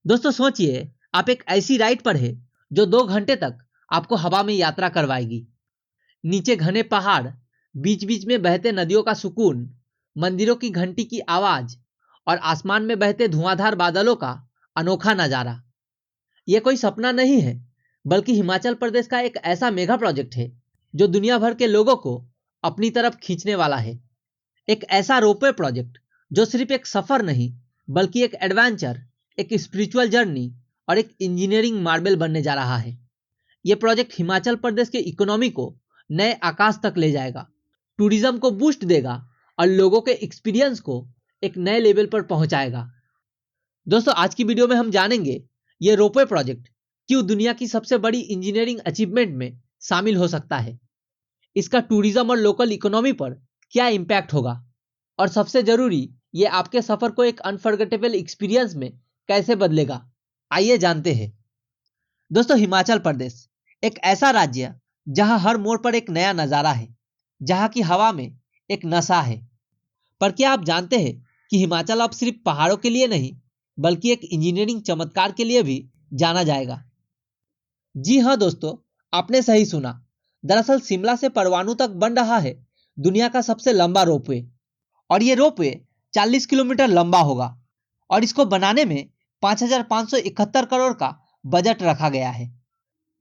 दोस्तों सोचिए, आप एक ऐसी राइड पर है जो 2 घंटे तक आपको हवा में यात्रा करवाएगी। नीचे घने पहाड़, बीच बीच में बहते नदियों का सुकून, मंदिरों की घंटी की आवाज और आसमान में बहते धुआंधार बादलों का अनोखा नजारा। यह कोई सपना नहीं है, बल्कि हिमाचल प्रदेश का एक ऐसा मेगा प्रोजेक्ट है जो दुनिया भर के लोगों को अपनी तरफ खींचने वाला है। एक ऐसा रोपवे प्रोजेक्ट जो सिर्फ एक सफर नहीं, बल्कि एक एडवेंचर, एक स्पिरिचुअल जर्नी और एक इंजीनियरिंग मार्बल बनने जा रहा है। यह प्रोजेक्ट हिमाचल प्रदेश के इकोनॉमी को नए आकाश तक ले जाएगा, टूरिज्म को बूस्ट देगा और लोगों के एक्सपीरियंस को एक नए लेवल पर पहुंचाएगा। दोस्तों आज की वीडियो में हम जानेंगे यह रोपवे प्रोजेक्ट क्यों दुनिया की सबसे बड़ी इंजीनियरिंग अचीवमेंट में शामिल हो सकता है, इसका टूरिज्म और लोकल इकोनॉमी पर क्या इंपैक्ट होगा, और सबसे जरूरी ये आपके सफर को एक अनफॉरगेटेबल एक्सपीरियंस में कैसे बदलेगा। आइए जानते हैं। दोस्तों हिमाचल प्रदेश एक ऐसा राज्य जहां हर मोड़ पर एक नया नजारा है, जहां की हवा में एक नशा है। पर क्या आप जानते हैं कि हिमाचल अब सिर्फ पहाड़ों के लिए नहीं, बल्कि एक इंजीनियरिंग चमत्कार के लिए भी जाना जाएगा। जी हाँ दोस्तों, आपने सही सुना। दरअसल शिमला से परवाणु तक बन रहा है दुनिया का सबसे लंबा रोपवे, और ये रोपवे 40 किलोमीटर लंबा होगा और इसको बनाने में 5,571 करोड़ का बजट रखा गया है।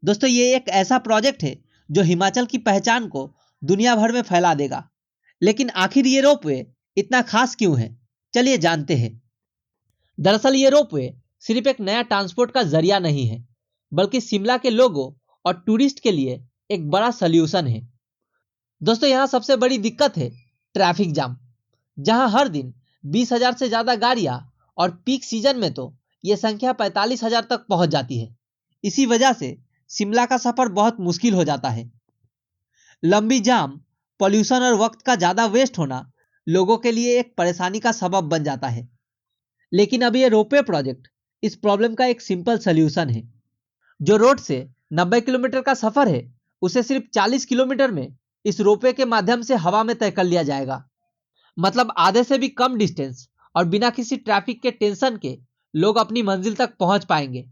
दोस्तों ये एक ऐसा प्रोजेक्ट है जो हिमाचल की पहचान को दुनिया भर में फैला देगा। लेकिन आखिर ये रोपवे इतना खास क्यों है, चलिए जानते हैं। दरअसल ये रोपवे सिर्फ एक नया ट्रांसपोर्ट का जरिया नहीं है, बल्कि शिमला के लोगों और टूरिस्ट के लिए एक बड़ा सल्यूशन है। दोस्तों यहाँ सबसे बड़ी दिक्कत है ट्रैफिक जाम, जहां हर दिन 20,000 से ज्यादा गाड़ियां और पीक सीजन में तो यह संख्या 45,000 तक पहुंच जाती है। इसी वजह से शिमला का सफर बहुत मुश्किल हो जाता है। लंबी जाम, पॉल्यूशन और वक्त का ज्यादा वेस्ट होना लोगों के लिए एक परेशानी का सबब बन जाता है। लेकिन अब यह रोपवे प्रोजेक्ट इस प्रॉब्लम का एक सिंपल सोल्यूशन है। जो रोड से 90 किलोमीटर का सफर है, उसे सिर्फ 40 किलोमीटर में इस रोपवे के माध्यम से हवा में तय कर लिया जाएगा। मतलब आधे से भी कम डिस्टेंस और बिना किसी ट्रैफिक के टेंशन के लोग अपनी मंजिल तक पहुंच पाएंगे।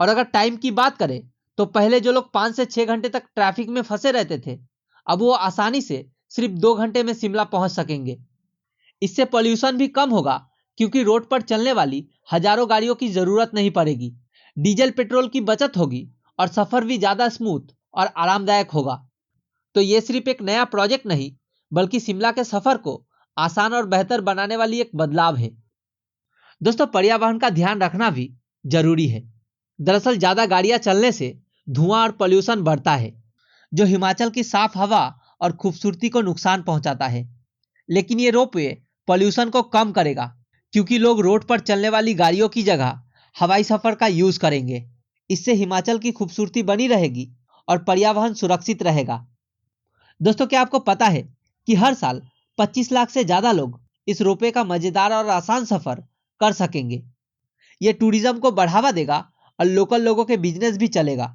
और अगर टाइम की बात करें तो पहले जो लोग 5 से 6 घंटे तक ट्रैफिक में फंसे रहते थे, अब वो आसानी से सिर्फ 2 घंटे में शिमला पहुंच सकेंगे। इससे पॉल्यूशन भी कम होगा, क्योंकि रोड पर चलने वाली हजारों गाड़ियों की जरूरत नहीं पड़ेगी। डीजल पेट्रोल की बचत होगी और सफर भी ज्यादा स्मूथ और आरामदायक होगा। तो ये सिर्फ एक नया प्रोजेक्ट नहीं, बल्कि शिमला के सफर को आसान और बेहतर बनाने वाली एक बदलाव है। दोस्तों पर्यावरण का ध्यान रखना भी जरूरी है। दरअसल ज्यादा गाड़ियां चलने से धुआं और पॉल्यूशन बढ़ता है, जो हिमाचल की साफ हवा और खूबसूरती को नुकसान पहुंचाता है। लेकिन ये रोपवे पॉल्यूशन को कम करेगा, क्योंकि लोग रोड पर चलने वाली गाड़ियों की जगह हवाई सफर का यूज करेंगे। इससे हिमाचल की खूबसूरती बनी रहेगी और पर्यावरण सुरक्षित रहेगा। दोस्तों क्या आपको पता है कि हर साल 25 लाख से ज्यादा लोग इस रोपवे का मजेदार और आसान सफर कर सकेंगे। ये टूरिज्म को बढ़ावा देगा और लोकल लोगों के बिजनेस भी चलेगा।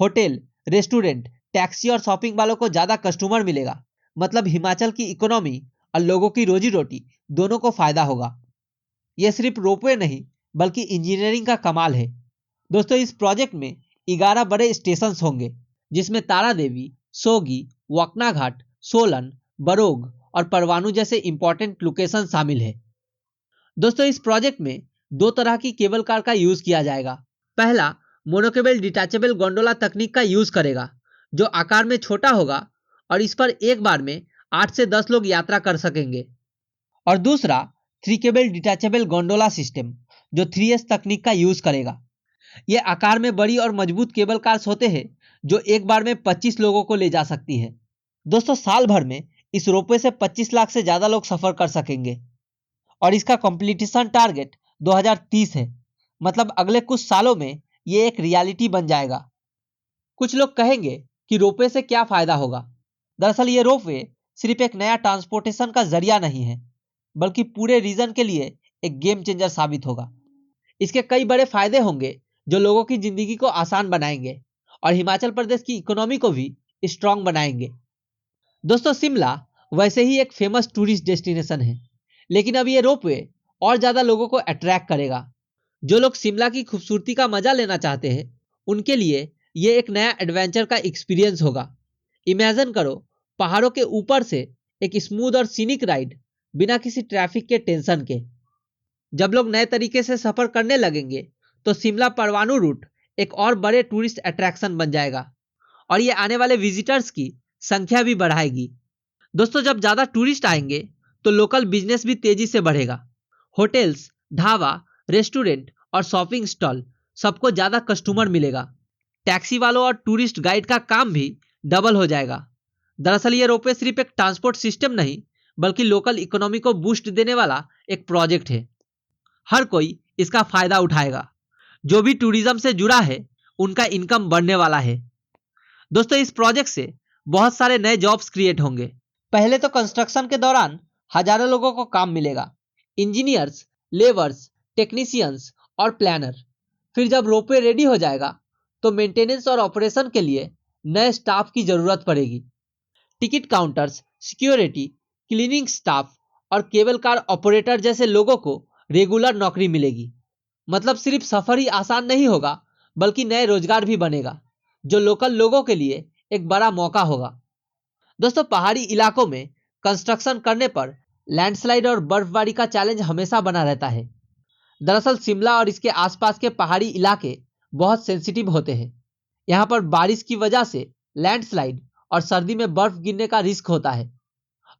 होटल, रेस्टोरेंट, टैक्सी और शॉपिंग वालों को ज्यादा कस्टमर मिलेगा। मतलब हिमाचल की इकोनॉमी और लोगों की रोजी रोटी दोनों को फायदा होगा। यह सिर्फ रोपवे नहीं, बल्कि इंजीनियरिंग का कमाल है। दोस्तों इस प्रोजेक्ट में 11 बड़े स्टेशन होंगे, जिसमें तारा देवी, सोगी, वकना घाट, सोलन, बरोग और परवाणु जैसे इंपॉर्टेंट लोकेशन शामिल है। दोस्तों इस प्रोजेक्ट में 2 तरह की केबल कार का यूज किया जाएगा। पहला मोनोकेबल डिटैचेबल गोंडोला तकनीक का यूज करेगा, जो आकार में छोटा होगा और इस पर एक बार में 8 से 10 लोग यात्रा कर सकेंगे। और दूसरा 3 केबल डिटैचेबल गोंडोला सिस्टम, जो 3S तकनीक का यूज करेगा। यह आकार में बड़ी और मजबूत केबल कार्स होते हैं, जो एक बार में 25 लोगों को ले जा सकती है। दोस्तों साल भर में इस रोपवे से 25 लाख से ज्यादा लोग सफर कर सकेंगे और इसका कंप्लीटेशन टारगेट 2030 है। मतलब अगले कुछ सालों में ये एक रियलिटी बन जाएगा। कुछ लोग कहेंगे कि रोपवे से क्या फायदा होगा। दरअसल ये रोपवे सिर्फ एक नया ट्रांसपोर्टेशन का जरिया नहीं है, बल्कि पूरे रीजन के लिए एक गेम चेंजर साबित होगा। इसके कई बड़े फायदे होंगे जो लोगों की जिंदगी को आसान बनाएंगे और हिमाचल प्रदेश की इकोनॉमी को भी स्ट्रांग बनाएंगे। दोस्तों शिमला वैसे ही एक फेमस टूरिस्ट डेस्टिनेशन है, लेकिन अब ये रोपवे और ज्यादा लोगों को अट्रैक्ट करेगा। जो लोग शिमला की खूबसूरती का मजा लेना चाहते हैं उनके लिए ये एक नया एडवेंचर का एक्सपीरियंस होगा। इमेजिन करो पहाड़ों के ऊपर से एक स्मूथ और सीनिक राइड बिना किसी ट्रैफिक के टेंशन के। जब लोग नए तरीके से सफर करने लगेंगे तो शिमला परवाणु रूट एक और बड़े टूरिस्ट अट्रैक्शन बन जाएगा और ये आने वाले विजिटर्स की संख्या भी बढ़ाएगी। दोस्तों, जब ज्यादा टूरिस्ट आएंगे तो लोकल बिजनेस भी तेजी से बढ़ेगा। होटल्स, ढाबा, रेस्टोरेंट और शॉपिंग स्टॉल सबको ज्यादा कस्टमर मिलेगा। टैक्सी वालों और टूरिस्ट गाइड का काम भी डबल हो जाएगा। दरअसल ये रोपवे सिर्फ एक ट्रांसपोर्ट सिस्टम नहीं बल्कि लोकल इकोनॉमी को बूस्ट देने वाला एक प्रोजेक्ट है। हर कोई इसका फायदा उठाएगा। जो भी टूरिज्म से जुड़ा है उनका इनकम बढ़ने वाला है। दोस्तों, इस प्रोजेक्ट से बहुत सारे नए जॉब्स क्रिएट होंगे। पहले तो कंस्ट्रक्शन के दौरान हजारों लोगों को काम मिलेगा, इंजीनियर्स, लेबर्स, टेक्नीशियंस और प्लानर। फिर जब रोपवे रेडी हो जाएगा तो मेंटेनेंस और ऑपरेशन के लिए नए स्टाफ की जरूरत पड़ेगी। Ticket counters, security, cleaning staff और केबल कार ऑपरेटर जैसे लोगों को रेगुलर नौकरी मिलेगी। मतलब सिर्फ सफर ही आसान नहीं होगा बल्कि नए रोजगार भी बनेगा जो लोकल लोगों के लिए एक बड़ा मौका होगा। दोस्तों, पहाड़ी इलाकों में कंस्ट्रक्शन करने पर लैंडस्लाइड और बर्फबारी का चैलेंज हमेशा बना रहता है। दरअसल शिमला और इसके आसपास के पहाड़ी इलाके बहुत सेंसिटिव होते हैं। यहाँ पर बारिश की वजह से लैंडस्लाइड और सर्दी में बर्फ गिरने का रिस्क होता है।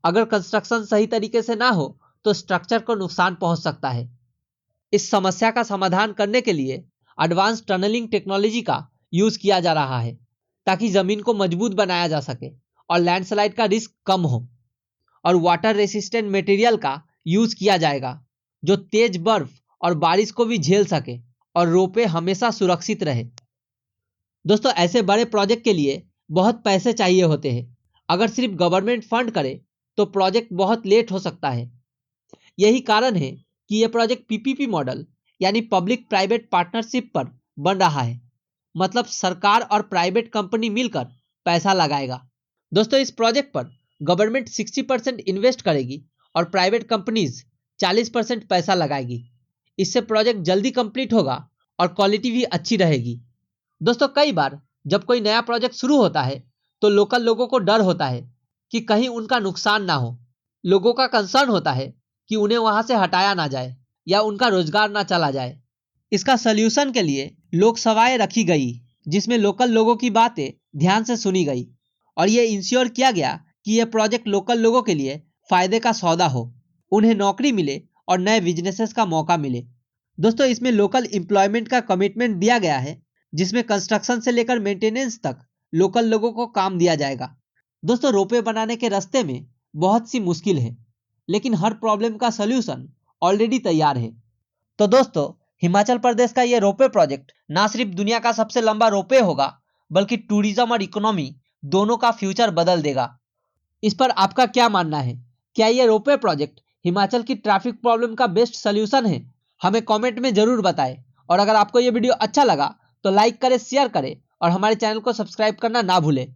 अगर कंस्ट्रक्शन सही तरीके से ना हो तो स्ट्रक्चर को नुकसान पहुंच सकता है। इस समस्या का समाधान करने के लिए एडवांस टनलिंग टेक्नोलॉजी का यूज किया जा रहा है ताकि जमीन को मजबूत बनाया जा सके और लैंडस्लाइड का रिस्क कम हो। और वाटर रेसिस्टेंट मटेरियल का यूज किया जाएगा जो तेज बर्फ और बारिश को भी झेल सके और रोपवे हमेशा सुरक्षित रहे। दोस्तों, ऐसे बड़े प्रोजेक्ट के लिए बहुत पैसे चाहिए होते हैं। अगर सिर्फ गवर्नमेंट फंड करे तो प्रोजेक्ट बहुत लेट हो सकता है। यही कारण है कि यह प्रोजेक्ट पीपीपी मॉडल यानी पब्लिक प्राइवेट पार्टनरशिप पर बन रहा है। मतलब सरकार और प्राइवेट कंपनी मिलकर पैसा लगाएगा। दोस्तों, इस प्रोजेक्ट पर गवर्नमेंट 60% इन्वेस्ट करेगी और प्राइवेट कंपनीज 40% पैसा लगाएगी। इससे प्रोजेक्ट जल्दी कंप्लीट होगा और क्वालिटी भी अच्छी रहेगी। दोस्तों, कई बार जब कोई नया प्रोजेक्ट शुरू होता है तो लोकल लोगों को डर होता है कि कहीं उनका नुकसान ना हो। लोगों का कंसर्न होता है कि उन्हें वहां से हटाया ना जाए या उनका रोजगार ना चला जाए। इसका सल्यूशन के लिए लोकसभाएं रखी गई जिसमें लोकल लोगों की बातें ध्यान से सुनी गई और ये इंश्योर किया गया कि यह प्रोजेक्ट लोकल लोगों के लिए फायदे का सौदा हो, उन्हें नौकरी मिले और नए बिजनेसेस का मौका मिले। दोस्तों, इसमें लोकल एम्प्लॉयमेंट का कमिटमेंट दिया गया है जिसमें कंस्ट्रक्शन से लेकर मेंटेनेंस तक लोकल लोगों को काम दिया जाएगा। दोस्तों, रोपवे बनाने के रास्ते में बहुत सी मुश्किल है लेकिन हर प्रॉब्लम का सलूशन ऑलरेडी तैयार है। तो दोस्तों, हिमाचल प्रदेश का यह रोपवे प्रोजेक्ट ना सिर्फ दुनिया का सबसे लंबा रोपवे होगा बल्कि टूरिज्म और इकोनॉमी दोनों का फ्यूचर बदल देगा। इस पर आपका क्या मानना है? क्या यह रोपवे प्रोजेक्ट हिमाचल की ट्रैफिक प्रॉब्लम का बेस्ट सलूशन है? हमें कमेंट में जरूर बताएं। और अगर आपको यह वीडियो अच्छा लगा तो लाइक करें, शेयर करें और हमारे चैनल को सब्सक्राइब करना ना भूलें।